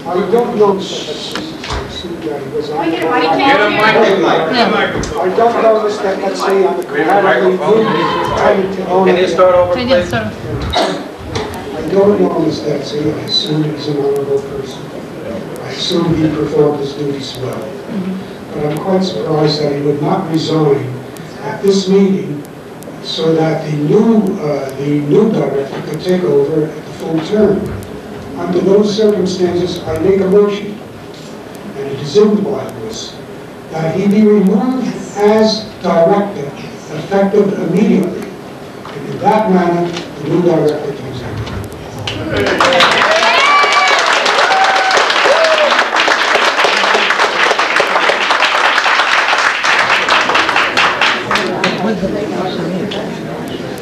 I don't know. I don't notice that, let's say, on the comparatively new tenant owner. Can you start over, please? I don't notice that, say, I assume he's an honorable person. I assume he performed his duties well. But I'm quite surprised that he would not resign at this meeting so that the new director could take over at the full term. Under those circumstances, I make a motion, and it is in the bylaws, that he be removed as director, effective immediately. And in that manner, the new director can take over.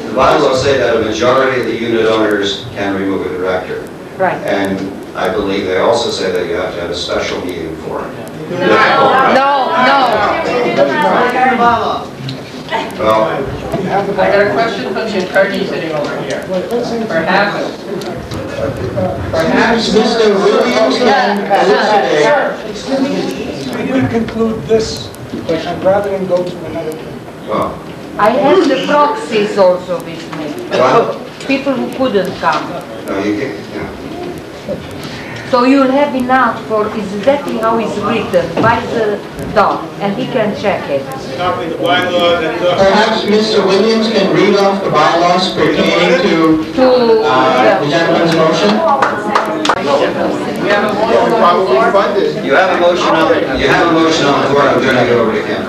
The bylaws say that a majority of the unit owners can remove a director. Right. And I believe they also say that you have to have a special meeting for it. No. Well, I got a question from the attorney sitting over here. Perhaps Mr. Williams can Excuse me, we can conclude this question rather than go to another thing. Well, I have the proxies also with me. What? People who couldn't come. no, you can't, yeah. So you'll have enough for exactly how it's written by the dog, and he can check it. Copy the bylaws and Perhaps Mr. Williams can read off the bylaws pertaining to the gentleman's motion? You have a motion on the floor. I'm turning it over to Ken.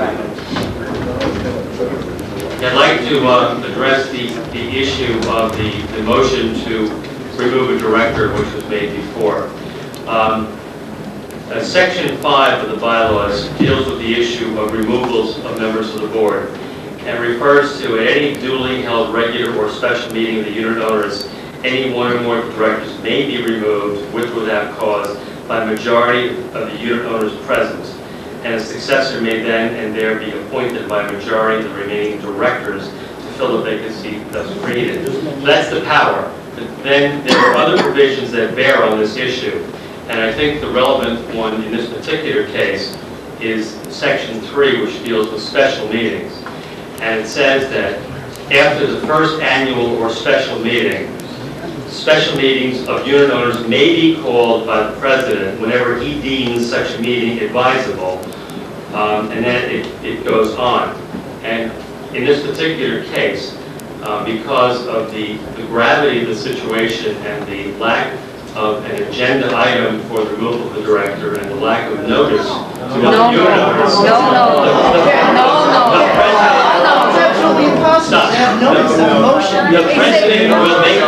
I'd like to address the issue of the motion to remove a director, which was made before. Section 5 of the bylaws deals with the issue of removals of members of the board and refers to at any duly held regular or special meeting of the unit owners, any one or more directors may be removed with or without cause by majority of the unit owners present, and a successor may then and there be appointed by a majority of the remaining directors to fill the vacancy thus created. So that's the power. But then there are other provisions that bear on this issue, and I think the relevant one in this particular case is Section 3, which deals with special meetings. And it says that after the first annual or special meeting, special meetings of unit owners may be called by the president whenever he deems such a meeting advisable, and then it goes on. And in this particular case, because of the gravity of the situation and the lack of an agenda item for the removal of the director and the lack of notice to the unit owners, the president will make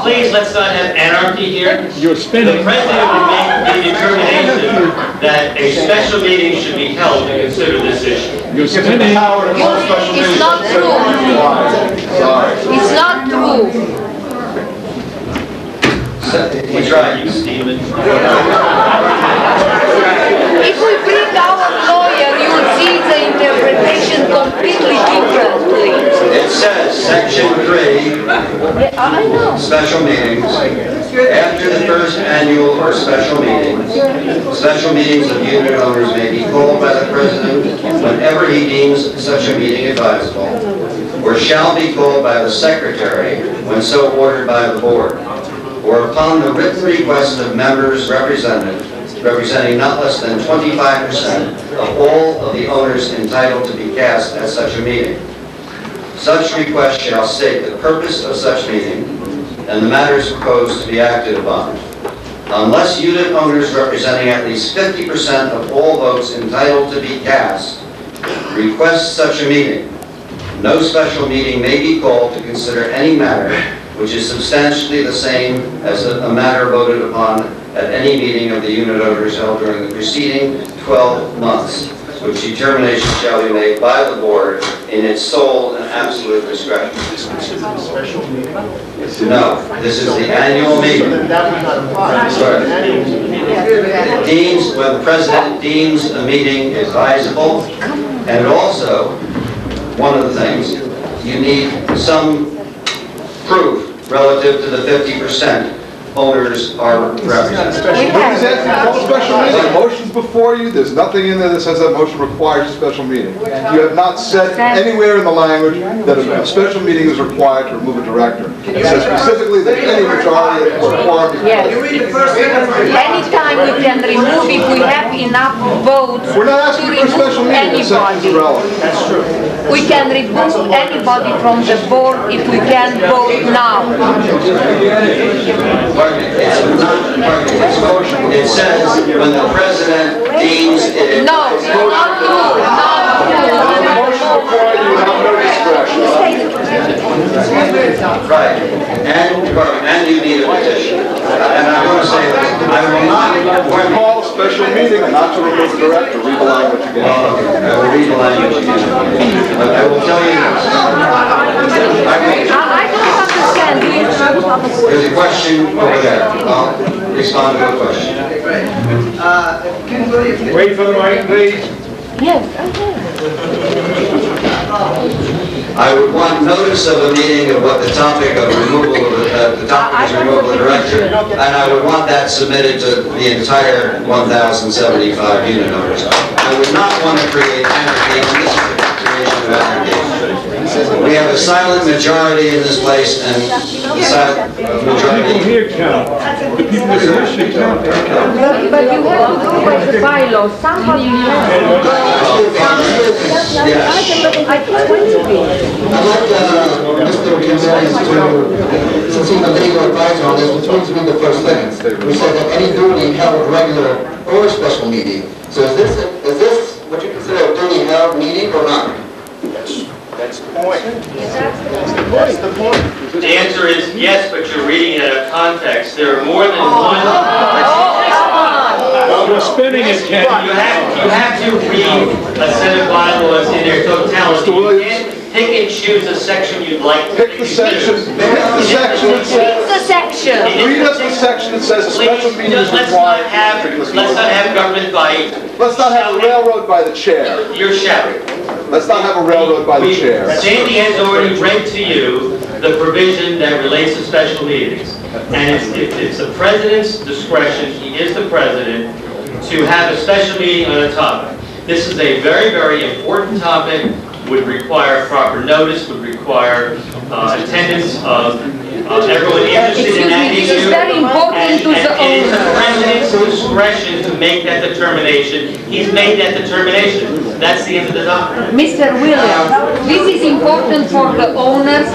please, let's not have anarchy here. You're spinning. The president will make the determination that a special meeting should be held to consider this issue. You're spinning. It's not true. It's not true. We tried. If we bring our lawyer, you will see the interpretation completely differently. It says, Section 3, Yeah, I know. special meetings, after the first annual or special meetings of unit owners may be called by the president whenever he deems such a meeting advisable, or shall be called by the secretary when so ordered by the board, or upon the written request of members representing not less than 25% of all of the owners entitled to be cast at such a meeting. Such request shall state the purpose of such meeting and the matters proposed to be acted upon. Unless unit owners representing at least 50% of all votes entitled to be cast request such a meeting, no special meeting may be called to consider any matter which is substantially the same as a matter voted upon at any meeting of the unit owners held during the preceding 12 months, which determination shall be made by the board in its sole and absolute discretion. No, this is the annual meeting. Deems, when the president deems a meeting advisable, and also, one of the things, you need some proof relative to the 50% owners are represented. Ladies and gentlemen, no special meeting. Motion's before you. There's nothing in there that says that motion requires a special meeting. You have not said anywhere in the language that a special meeting is required to remove a director. It says specifically that any majority or quorum. Yes. Anytime we can remove if we have enough votes We're not asking for a special meeting. The section's anybody. irrelevant. That's true. We can remove anybody from the board if we can vote now. It says when the president deems it. No, not true, not Motion required, you have no discretion. Right, and you need a petition. And I want to say that I will not. Call a special meeting not to remove the director. Read the language again. I will read the language again. But I will tell you this. I don't understand. There's a question over there. I'll respond to a question. Wait for the mic, please. Yes, I would want notice of a meeting of what the topic of removal of the topic is removal of the director, and I would want that submitted to the entire 1,075 unit owners. I would not want to create anarchy in this creation of anarchy. We have a silent majority in this place, and the silent majority. Here count. The people that are here should count. but you have to go by the bylaws. Somebody has Yes. I'd like Mr. Gonzalez to, since he's the legal advisor on this, which means to be the first sentence. We said that any duly held regular or special meeting. So is this what you consider a duly held meeting or not? That's the point. That's the point. The answer is yes, but you're reading it out of context. There are more than one. You're spinning it, Ken. You have to read a set of bylaws in their totality. You can't pick and choose a section you'd like to Pick the section. Pick the section that says. Pick the section. Read us the section that says a special meeting is Let's required. not have government by. Let's not have a railroad by the chair. You're shouting. Let's not have a railroad by the chair. Sandy has already read to you the provision that relates to special meetings. And it's the president's discretion, he is the president, to have a special meeting on a topic. This is a very, very important topic, would require proper notice, would require attendance of everyone interested in that issue. It's very important to the And it is the owner. president's discretion to make that determination. He's made that determination. That's the end of the document. Mr. Williams, this is important for the owners